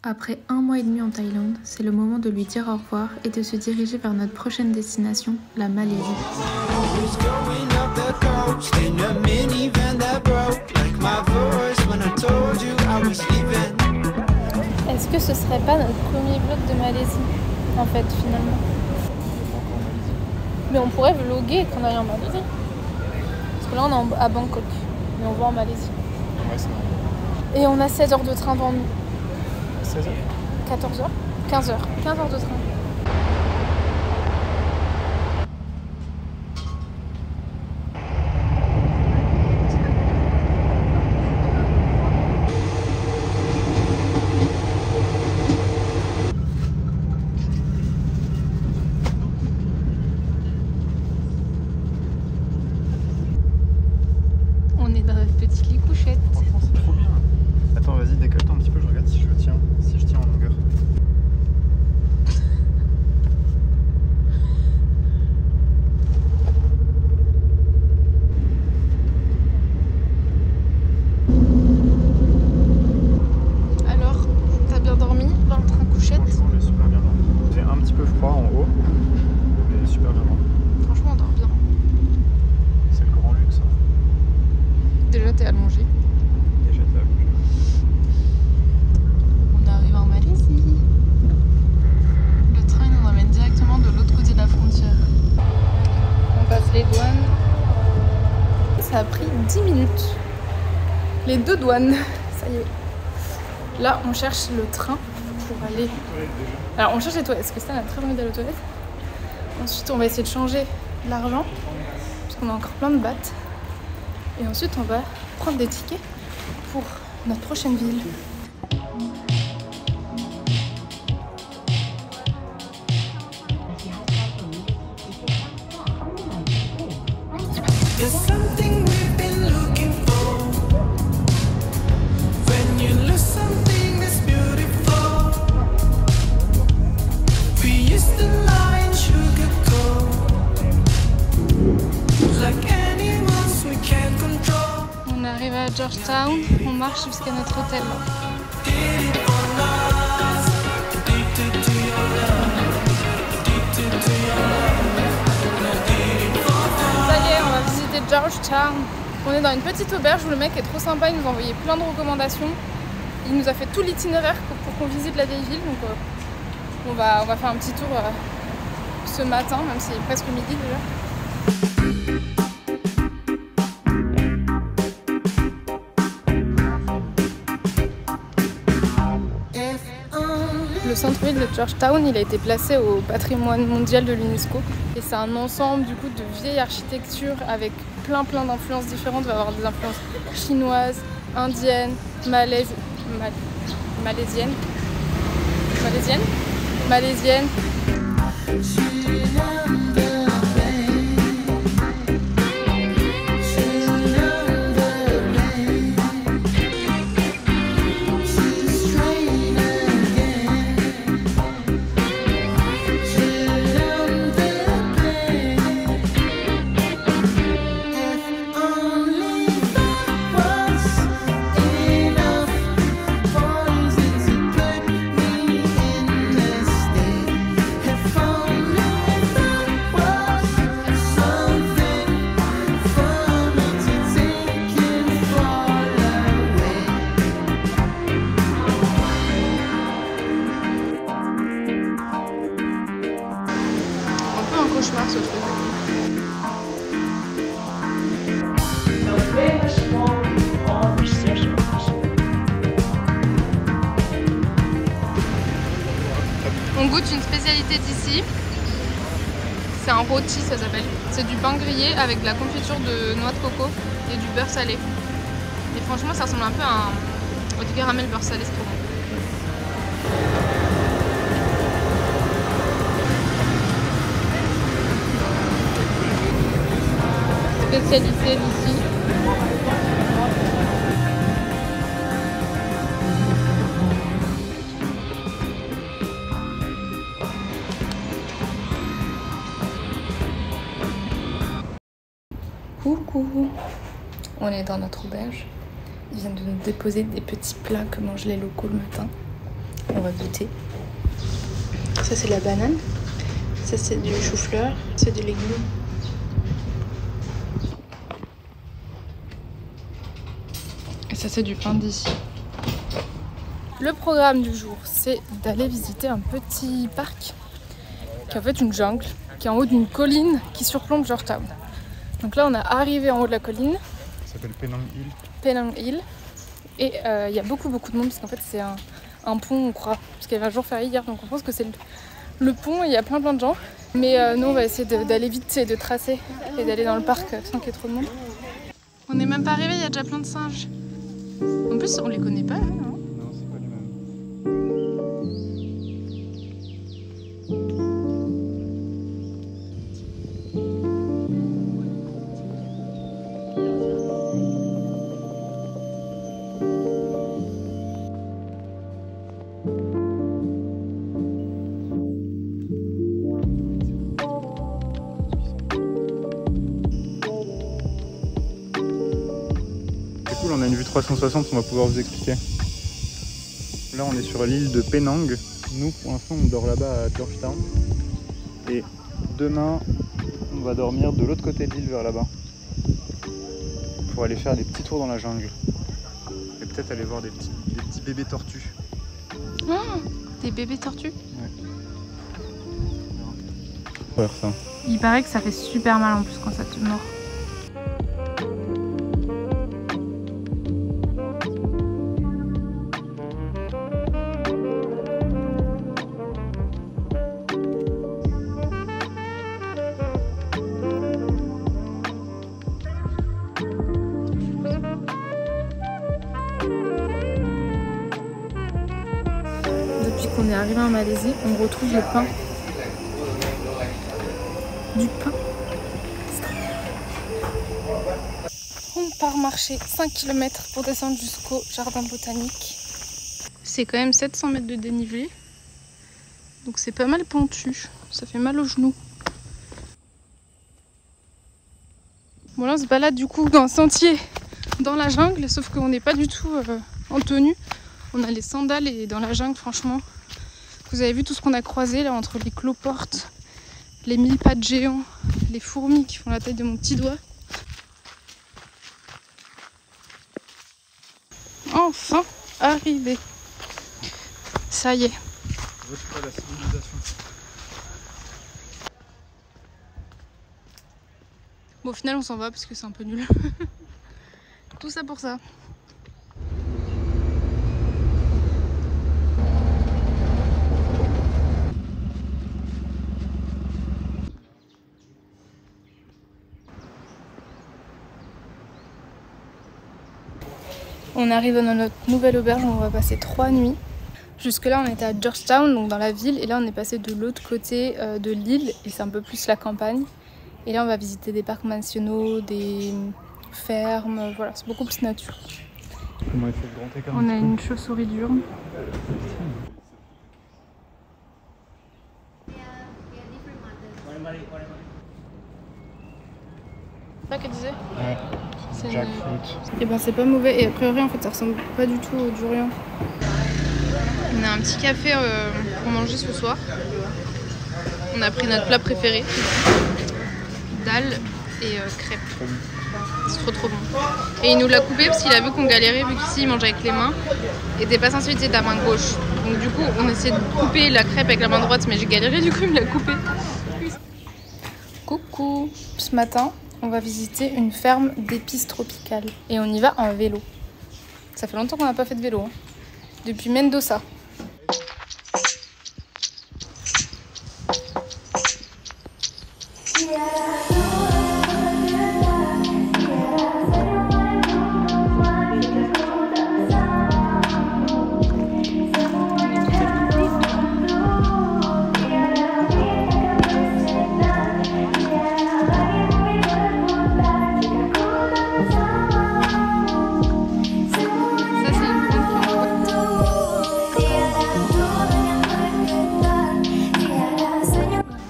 Après 1 mois et demi en Thaïlande, c'est le moment de lui dire au revoir et de se diriger vers notre prochaine destination, la Malaisie. Est-ce que ce serait pas notre premier vlog de Malaisie, en fait, finalement? Mais on pourrait vlogger quand on arrive en Malaisie. Parce que là, on est à Bangkok, mais on va en Malaisie. Ouais, c'est vrai. Et on a 16 heures de train devant nous. 16 heures 14 heures 15 heures. 15 heures de train. On est dans notre petite lit couchette. Franchement, c'est trop bien. Attends, vas-y, décale-toi un petit peu, je regarde si je tiens en longueur. Alors, t'as bien dormi dans le train couchette? Franchement, j'ai super bien dormi. J'ai un petit peu froid en haut, mais super bien dormi. Franchement, on dort bien. C'est le grand luxe. Déjà, t'es allongé. Déjà, t'es allongé. On arrive en Malaisie. Le train il nous emmène directement de l'autre côté de la frontière. On passe les douanes. Ça a pris 10 minutes. Les 2 douanes. Ça y est. Là, on cherche le train pour aller. Alors, on cherche les toilettes. Parce que ça, on a très envie d'aller aux toilettes. Ensuite, on va essayer de changer l'argent. Parce qu'on a encore plein de bahts. Et ensuite, on va prendre des tickets pour notre prochaine ville. There's something we've been looking for. When you lose something that's beautiful. We used to lie and sugarcoat. Like animals we can't control. On arrive à Georgetown, on marche jusqu'à notre hôtel. Did it for us. Addicted to your love. Addicted to your love. Ça y est, on va visiter Georgetown. On est dans une petite auberge où le mec est trop sympa, il nous a envoyé plein de recommandations. Il nous a fait tout l'itinéraire pour qu'on visite la vieille ville. Donc on va faire un petit tour ce matin, même si c'est presque midi déjà. Le centre-ville de Georgetown, il a été placé au patrimoine mondial de l'UNESCO. Et c'est un ensemble du coup de vieille architecture avec plein d'influences différentes. Il va y avoir des influences chinoises, indiennes, malaisiennes. Cauchemar ce truc. On goûte une spécialité d'ici. C'est un rôti, ça s'appelle. C'est du pain grillé avec de la confiture de noix de coco et du beurre salé. Et franchement, ça ressemble un peu à du caramel beurre salé, c'est trop bon. Spécialité d'ici. Coucou. On est dans notre auberge. Ils viennent de nous déposer des petits plats que mangent les locaux le matin. On va goûter. Ça c'est la banane. Ça c'est du chou-fleur. C'est des légumes. Et ça c'est du pain d'ici. Le programme du jour, c'est d'aller visiter un petit parc qui est en fait une jungle, qui est en haut d'une colline qui surplombe Georgetown. Donc là on est arrivé en haut de la colline. Ça s'appelle Penang Hill. Penang Hill. Et il y a beaucoup de monde parce qu'en fait c'est un pont, on croit. Parce qu'il y avait un jour férié hier, donc on pense que c'est le pont et il y a plein de gens. Mais nous on va essayer d'aller vite et de tracer et d'aller dans le parc sans qu'il y ait trop de monde. On n'est même pas arrivé, il y a déjà plein de singes. En plus on les connaît pas, hein. Non, c'est pas les mêmes. On a une vue 360, on va pouvoir vous expliquer. Là on est sur l'île de Penang. Nous pour l'instant on dort là-bas à Georgetown. Et demain on va dormir de l'autre côté de l'île vers là-bas. Pour aller faire des petits tours dans la jungle. Et peut-être aller voir des petits bébés tortues. Oh, des bébés tortues? Ouais. Ça. Il paraît que ça fait super mal en plus quand ça te mord. Depuis qu'on est arrivé en Malaisie, on retrouve le pain. Du pain. On part marcher 5 km pour descendre jusqu'au jardin botanique. C'est quand même 700 mètres de dénivelé. Donc c'est pas mal pentu. Ça fait mal aux genoux. Bon là on se balade du coup dans un sentier dans la jungle. Sauf qu'on n'est pas du tout en tenue. On a les sandales et dans la jungle franchement. Vous avez vu tout ce qu'on a croisé là entre les cloportes, les 1000 pattes géants, les fourmis qui font la taille de mon petit doigt. Enfin arrivé. Ça y est. La civilisation. Bon au final on s'en va parce que c'est un peu nul. Tout ça pour ça. On arrive dans notre nouvelle auberge où on va passer 3 nuits. Jusque là on était à Georgetown, donc dans la ville, et là on est passé de l'autre côté de l'île, et c'est un peu plus la campagne. Et là on va visiter des parcs nationaux, des fermes, voilà, c'est beaucoup plus nature. Comment il fait le grand écart? On a une chauve-souris diurne. C'est ça qu'elle disait? Ouais, c'est c'est jackfruit. Et ben c'est pas mauvais, et a priori en fait ça ressemble pas du tout au durian. On a un petit café pour manger ce soir. On a pris notre plat préféré, dalle et crêpes. C'est trop bon. Et il nous l'a coupé parce qu'il a vu qu'on galérait, vu qu'ici il mange avec les mains et t'es pas censé utiliser ta main gauche. Donc du coup on essaie de couper la crêpe avec la main droite, mais j'ai galéré, du coup il me l'a coupé. Coucou. Ce matin on va visiter une ferme d'épices tropicales et on y va en vélo. Ça fait longtemps qu'on n'a pas fait de vélo, hein. Depuis Mendoza.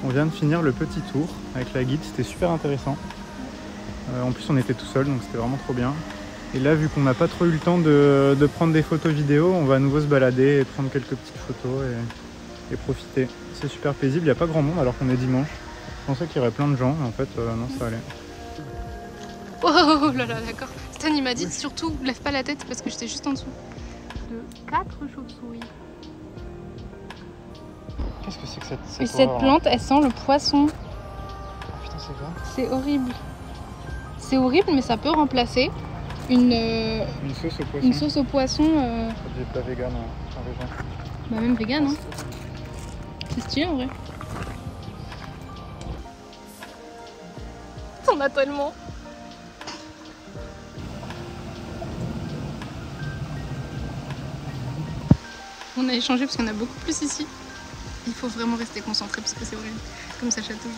On vient de finir le petit tour avec la guide, c'était super intéressant. En plus on était tout seul donc c'était vraiment trop bien. Et là, vu qu'on n'a pas trop eu le temps de prendre des photos vidéo, on va à nouveau se balader et prendre quelques petites photos et profiter. C'est super paisible, il n'y a pas grand monde alors qu'on est dimanche. Je pensais qu'il y aurait plein de gens, mais en fait, non, ça allait. Oh là là, d'accord. Stan, il m'a dit surtout, lève pas la tête parce que j'étais juste en dessous. De 4 chauves-souris. Qu'est-ce que c'est que cette Et cette plante, elle sent le poisson. Oh, putain, c'est vrai. C'est horrible. C'est horrible, mais ça peut remplacer une sauce au poisson. Une sauce au poisson. Des plats vegan en région. Bah même vegan, hein. C'est stylé en vrai. T'en as tellement. On a échangé parce qu'il y en a beaucoup plus ici. Il faut vraiment rester concentré parce que c'est horrible. Comme ça chatouille.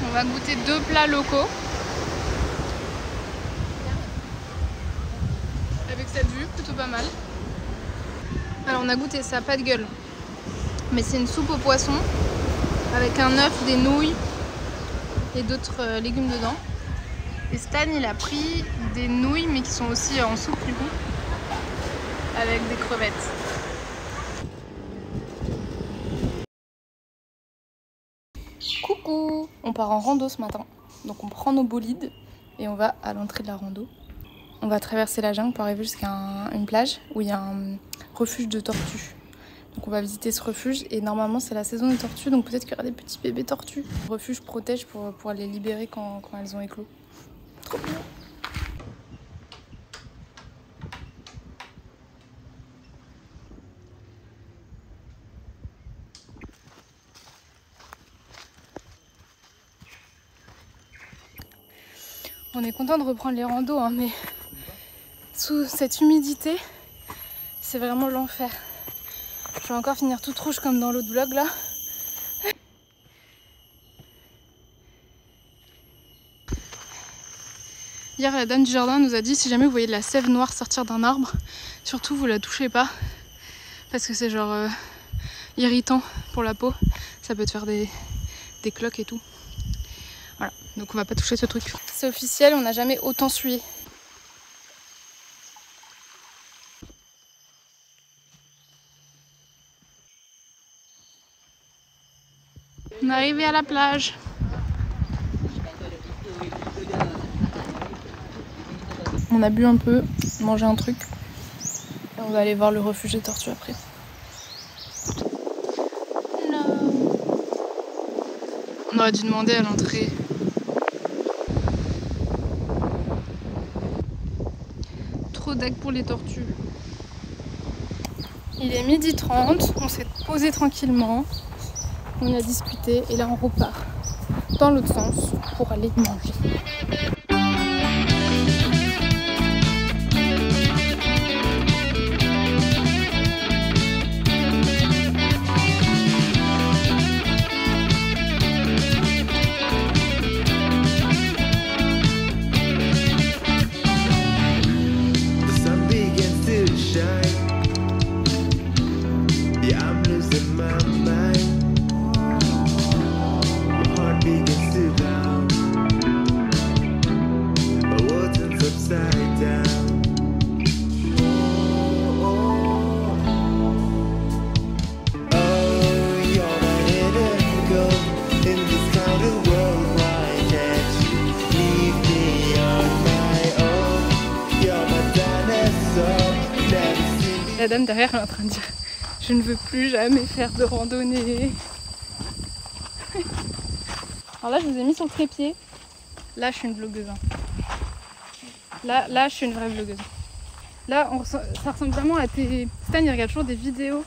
On va goûter 2 plats locaux. Avec cette vue, plutôt pas mal. Alors on a goûté ça, pas de gueule. Mais c'est une soupe au poisson avec un œuf, des nouilles et d'autres légumes dedans. Et Stan il a pris des nouilles mais qui sont aussi en soupe du coup. Avec des crevettes. Coucou! On part en rando ce matin, donc on prend nos bolides et on va à l'entrée de la rando. On va traverser la jungle pour arriver jusqu'à une plage où il y a un refuge de tortues. Donc on va visiter ce refuge et normalement c'est la saison des tortues, donc peut-être qu'il y aura des petits bébés tortues. Le refuge protège pour les libérer quand elles ont éclos. Trop bien! On est content de reprendre les randos, hein, mais sous cette humidité, c'est vraiment l'enfer. Je vais encore finir toute rouge comme dans l'autre vlog là. Hier, la dame du jardin nous a dit si jamais vous voyez de la sève noire sortir d'un arbre, surtout vous la touchez pas parce que c'est genre irritant pour la peau. Ça peut te faire des cloques et tout. Voilà, donc on va pas toucher ce truc. C'est officiel, on n'a jamais autant sué. On est arrivé à la plage. On a bu un peu, mangé un truc. Et on va aller voir le refuge des tortues après. On aurait dû demander à l'entrée. Trop d'acc pour les tortues. Il est 12h30, on s'est posé tranquillement. On a discuté et là on repart dans l'autre sens pour aller manger. La dame derrière elle est en train de dire je ne veux plus jamais faire de randonnée. Alors là je vous ai mis sur le trépied. Là je suis une vlogueuse. Là je suis une vraie vlogueuse. Là ça ressemble vraiment à tes... Stan il regarde toujours des vidéos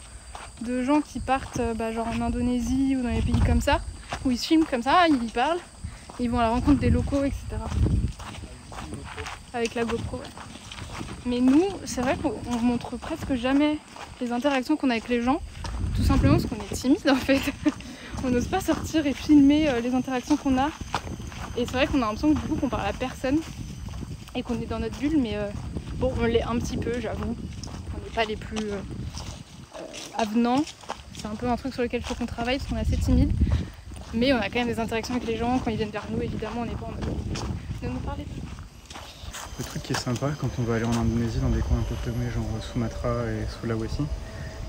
de gens qui partent genre en Indonésie ou dans les pays comme ça, où ils se filment comme ça, ils parlent, ils vont à la rencontre des locaux, etc. Avec la GoPro, ouais. Mais nous, c'est vrai qu'on montre presque jamais les interactions qu'on a avec les gens, tout simplement parce qu'on est timide en fait. On n'ose pas sortir et filmer les interactions qu'on a. Et c'est vrai qu'on a l'impression que du coup qu'on parle à personne et qu'on est dans notre bulle, mais bon, on l'est un petit peu, j'avoue. On n'est pas les plus avenants. C'est un peu un truc sur lequel il faut qu'on travaille parce qu'on est assez timide. Mais on a quand même des interactions avec les gens. Quand ils viennent vers nous, évidemment, on n'est pas en mode de nous parler. Le truc qui est sympa quand on va aller en Indonésie dans des coins un peu paumés, genre Sumatra et Sulawesi,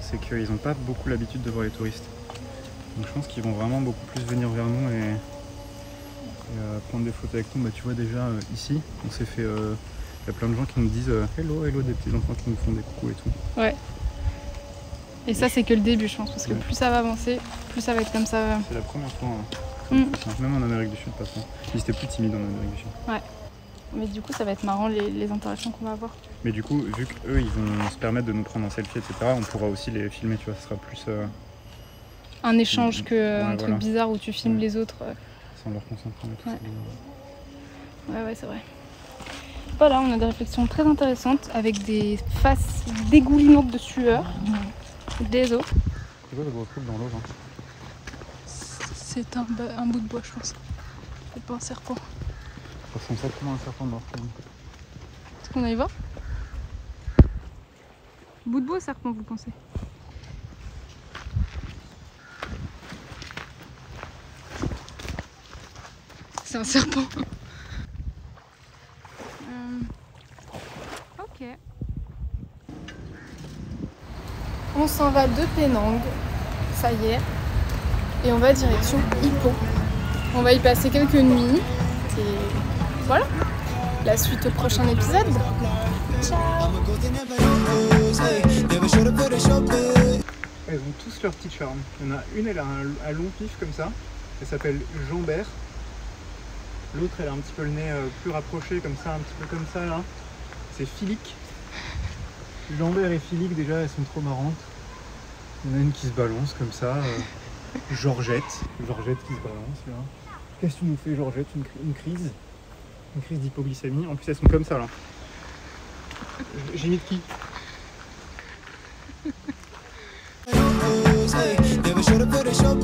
c'est qu'ils n'ont pas beaucoup l'habitude de voir les touristes. Donc je pense qu'ils vont vraiment beaucoup plus venir vers nous et prendre des photos avec nous. Bah, tu vois déjà ici, on s'est fait... y a plein de gens qui nous disent hello, hello, des petits enfants qui nous font des coucous et tout. Ouais. Et ça, c'est que le début, je pense, parce que plus ça va avancer, plus ça va être comme ça. C'est la première fois, hein. Même en Amérique du Sud, pas trop. Ils étaient plus timides en Amérique du Sud. Ouais. Mais du coup, ça va être marrant les interactions qu'on va avoir. Mais du coup, vu qu'eux, ils vont se permettre de nous prendre en selfie, etc., on pourra aussi les filmer, tu vois, ce sera plus... Un échange que ouais, un truc bizarre où tu filmes les autres. Sans leur consentement et tout ça. Ouais, c'est vrai. Voilà, on a des réflexions très intéressantes avec des faces dégoulinantes de sueur. Des os. C'est quoi le gros truc dans l'eau, là? C'est un bout de bois, je pense. C'est pas un serpent. Ça ressemble exactement à un serpent mort. Est-ce qu'on y va? Bout de bois, serpent, vous pensez? C'est un serpent. Ok. On s'en va de Penang, ça y est, et on va direction Ipoh. On va y passer quelques nuits, et voilà, la suite au prochain épisode. Ciao. Elles ont tous leur petit charme. Il y en a une, elle a un long pif comme ça, elle s'appelle Jambert. L'autre, elle a un petit peu le nez plus rapproché comme ça, un petit peu comme ça là. C'est Philique. Jambert et Philique, déjà, elles sont trop marrantes. Il y en a une qui se balance comme ça. Georgette. Georgette qui se balance là. Qu'est-ce que tu nous fais, Georgette? Une crise? Une crise d'hypoglycémie. En plus, elles sont comme ça là. J'imite qui? Never should have put a show